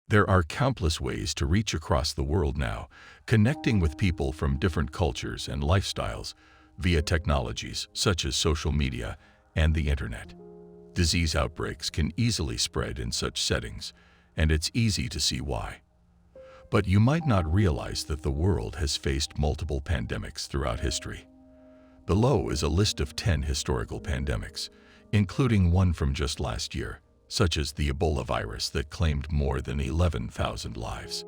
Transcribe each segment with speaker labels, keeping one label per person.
Speaker 1: There are countless ways to reach across the world now, connecting with people from different cultures and lifestyles via technologies such as social media and the internet. Disease outbreaks can easily spread in such settings, and it's easy to see why. But you might not realize that the world has faced multiple pandemics throughout history. Below is a list of 10 historical pandemics, including one from just last year, such as the Ebola virus that claimed more than 11,000 lives.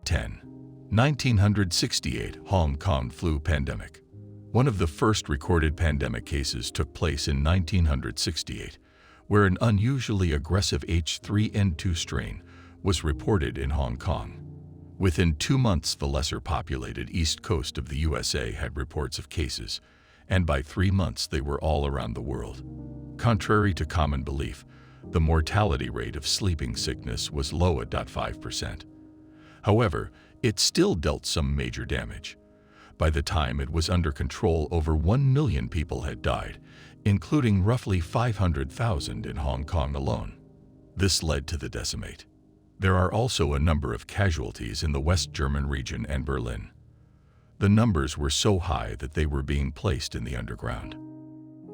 Speaker 1: 10. 1968 Hong Kong flu pandemic. One of the first recorded pandemic cases took place in 1968, where an unusually aggressive H3N2 strain was reported in Hong Kong. Within 2 months, the lesser-populated east coast of the USA had reports of cases, and by 3 months they were all around the world. Contrary to common belief, the mortality rate of sleeping sickness was low at 5%. However, it still dealt some major damage. By the time it was under control, over 1 million people had died, including roughly 500,000 in Hong Kong alone. This led to the decimate. There are also a number of casualties in the West German region and Berlin. The numbers were so high that they were being placed in the underground.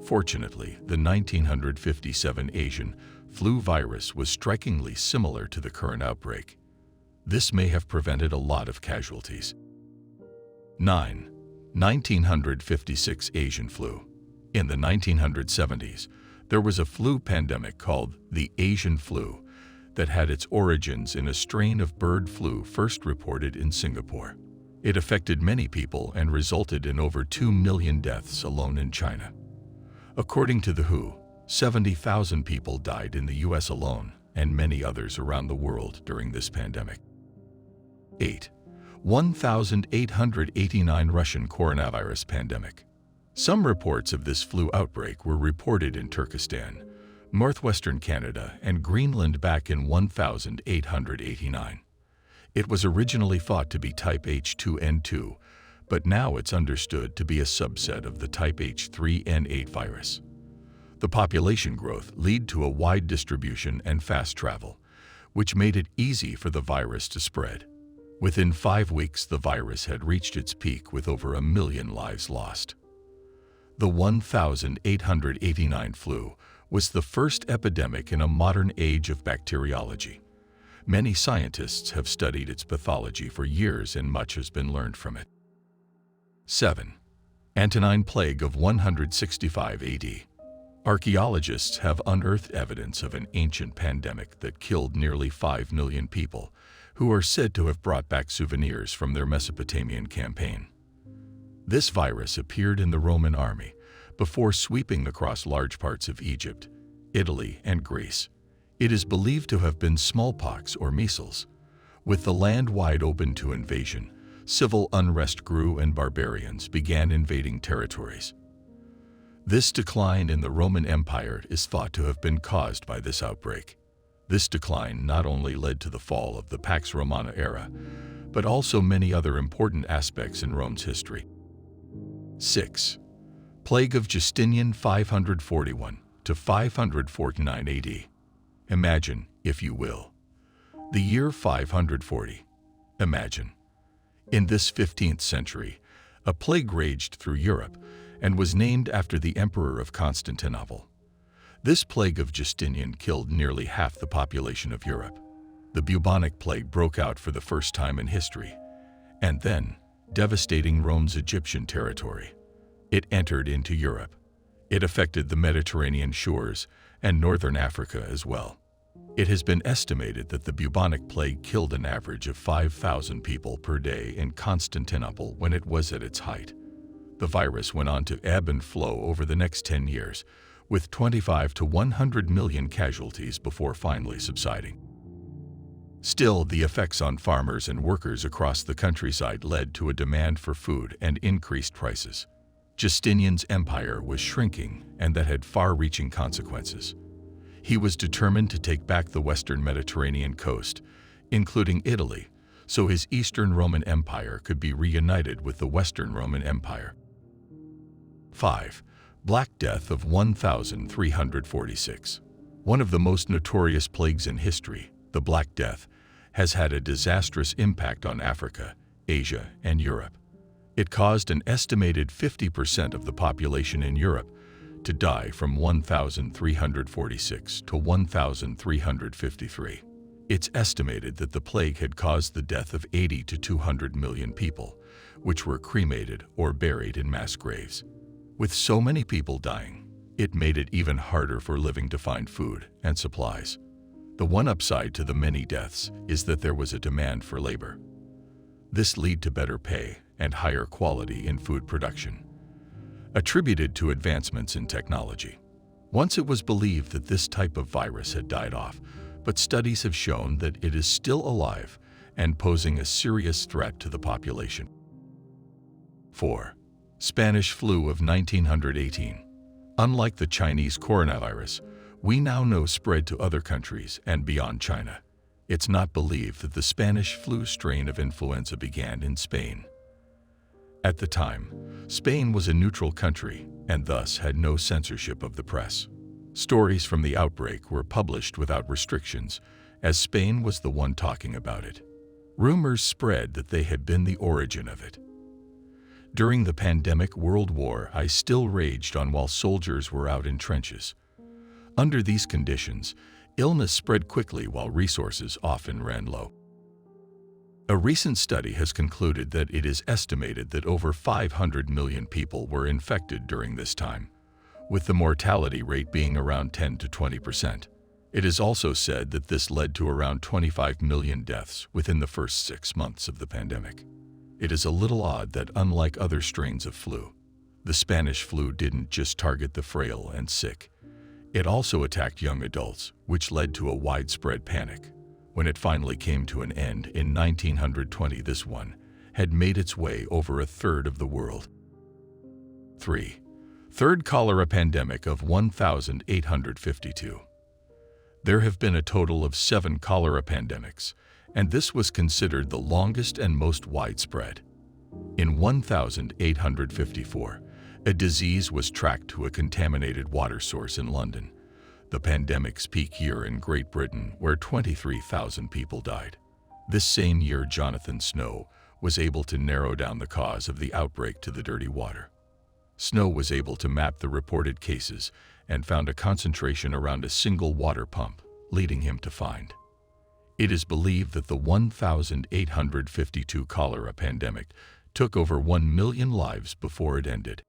Speaker 1: Fortunately, the 1957 Asian flu virus was strikingly similar to the current outbreak. This may have prevented a lot of casualties. 9. 1956 Asian flu. In the 1970s, there was a flu pandemic called the Asian flu that had its origins in a strain of bird flu first reported in Singapore. It affected many people and resulted in over 2 million deaths alone in China. According to the WHO, 70,000 people died in the US alone and many others around the world during this pandemic. 8. 1889 Russian coronavirus pandemic. Some reports of this flu outbreak were reported in Turkestan, northwestern Canada, and Greenland back in 1889. It was originally thought to be type H2N2, but now it's understood to be a subset of the type H3N8 virus. The population growth led to a wide distribution and fast travel, which made it easy for the virus to spread. Within 5 weeks, the virus had reached its peak with over 1 million lives lost. The 1889 flu was the first epidemic in a modern age of bacteriology. Many scientists have studied its pathology for years and much has been learned from it. 7. Antonin Plague of 165 AD. Archaeologists have unearthed evidence of an ancient pandemic that killed nearly 5 million people, who are said to have brought back souvenirs from their Mesopotamian campaign. This virus appeared in the Roman army before sweeping across large parts of Egypt, Italy, and Greece. It is believed to have been smallpox or measles. With the land wide open to invasion, civil unrest grew and barbarians began invading territories. This decline in the Roman Empire is thought to have been caused by this outbreak. This decline not only led to the fall of the Pax Romana era, but also many other important aspects in Rome's history. 6. Plague of Justinian 541 to 549 AD. Imagine, if you will, the year 540. Imagine. In this 15th century, a plague raged through Europe and was named after the Emperor of Constantinople. This plague of Justinian killed nearly half the population of Europe. The bubonic plague broke out for the first time in history, and then, devastating Rome's Egyptian territory, it entered into Europe. It affected the Mediterranean shores and northern Africa as well. It has been estimated that the bubonic plague killed an average of 5,000 people per day in Constantinople when it was at its height. The virus went on to ebb and flow over the next 10 years, with 25 to 100 million casualties before finally subsiding. Still, the effects on farmers and workers across the countryside led to a demand for food and increased prices. Justinian's empire was shrinking, and that had far-reaching consequences. He was determined to take back the western Mediterranean coast, including Italy, so his Eastern Roman Empire could be reunited with the Western Roman Empire. 5. Black Death of 1346. One of the most notorious plagues in history, The Black Death has had a disastrous impact on Africa, Asia, and Europe. It caused an estimated 50% of the population in Europe to die from 1,346 to 1,353. It's estimated that the plague had caused the death of 80 to 200 million people, which were cremated or buried in mass graves. With so many people dying, it made it even harder for living to find food and supplies. The one upside to the many deaths is that there was a demand for labor. This led to better pay and higher quality in food production, attributed to advancements in technology. Once it was believed that this type of virus had died off, but studies have shown that it is still alive and posing a serious threat to the population. 4. Spanish flu of 1918. Unlike the Chinese coronavirus, we now know spread to other countries and beyond China. It's not believed that the Spanish flu strain of influenza began in Spain. At the time, Spain was a neutral country and thus had no censorship of the press. Stories from the outbreak were published without restrictions, as Spain was the one talking about it. Rumors spread that they had been the origin of it. During the pandemic World War I still raged on while soldiers were out in trenches. Under these conditions, illness spread quickly while resources often ran low. A recent study has concluded that it is estimated that over 500 million people were infected during this time, with the mortality rate being around 10 to 20%. It is also said that this led to around 25 million deaths within the first 6 months of the pandemic. It is a little odd that unlike other strains of flu, the Spanish flu didn't just target the frail and sick. It also attacked young adults, which led to a widespread panic. When it finally came to an end in 1920, this one had made its way over a third of the world. 3. Third cholera pandemic of 1852. There have been a total of 7 cholera pandemics, and this was considered the longest and most widespread. In 1854, a disease was tracked to a contaminated water source in London, the pandemic's peak year in Great Britain, where 23,000 people died. This same year, Jonathan Snow was able to narrow down the cause of the outbreak to the dirty water. Snow was able to map the reported cases and found a concentration around a single water pump, leading him to find. It is believed that the 1852 cholera pandemic took over 1 million lives before it ended.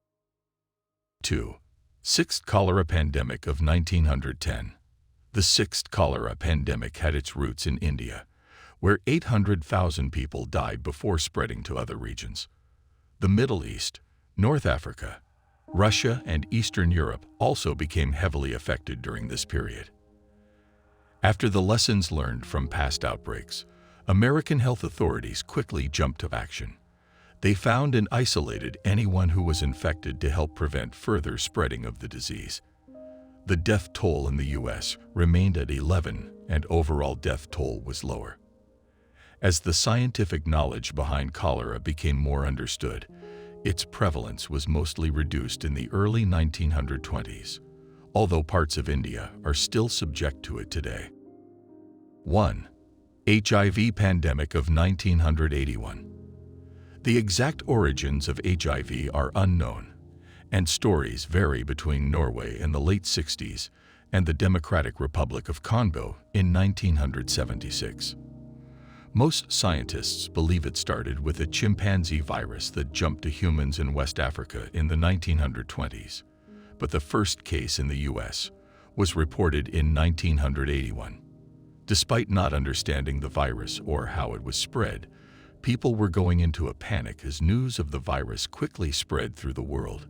Speaker 1: 2. Sixth cholera pandemic of 1910. The sixth cholera pandemic had its roots in India, where 800,000 people died before spreading to other regions. The Middle East, North Africa, Russia, and Eastern Europe also became heavily affected during this period. After the lessons learned from past outbreaks, American health authorities quickly jumped to action. They found and isolated anyone who was infected to help prevent further spreading of the disease. The death toll in the U.S. remained at 11, and overall death toll was lower. As the scientific knowledge behind cholera became more understood, its prevalence was mostly reduced in the early 1920s, although parts of India are still subject to it today. 1. HIV pandemic of 1981. The exact origins of HIV are unknown, and stories vary between Norway in the late 60s and the Democratic Republic of Congo in 1976. Most scientists believe it started with a chimpanzee virus that jumped to humans in West Africa in the 1920s, but the first case in the U.S. was reported in 1981. Despite not understanding the virus or how it was spread, people were going into a panic as news of the virus quickly spread through the world,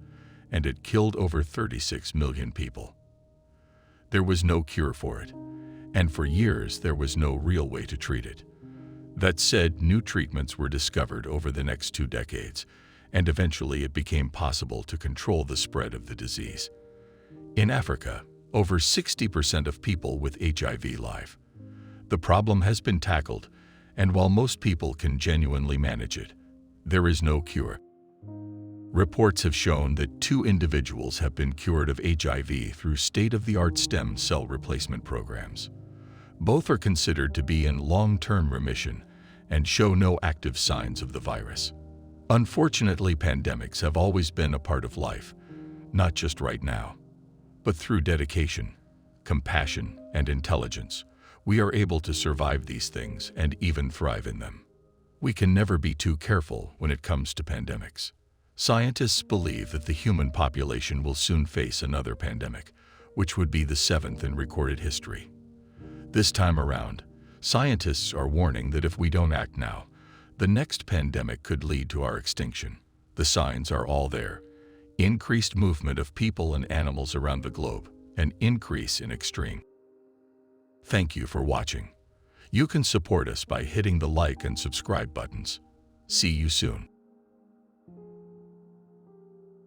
Speaker 1: and it killed over 36 million people. There was no cure for it, and for years there was no real way to treat it. That said, new treatments were discovered over the next 2 decades, and eventually it became possible to control the spread of the disease. In Africa, over 60% of people with HIV live. The problem has been tackled, and while most people can genuinely manage it, there is no cure. Reports have shown that 2 individuals have been cured of HIV through state-of-the-art stem cell replacement programs. Both are considered to be in long-term remission and show no active signs of the virus. Unfortunately, pandemics have always been a part of life, not just right now. But through dedication, compassion, and intelligence, we are able to survive these things and even thrive in them. We can never be too careful when it comes to pandemics. Scientists believe that the human population will soon face another pandemic, which would be the 7th in recorded history. This time around, scientists are warning that if we don't act now, the next pandemic could lead to our extinction. The signs are all there: increased movement of people and animals around the globe, an increase in extreme. Thank you for watching. You can support us by hitting the like and subscribe buttons. See you soon.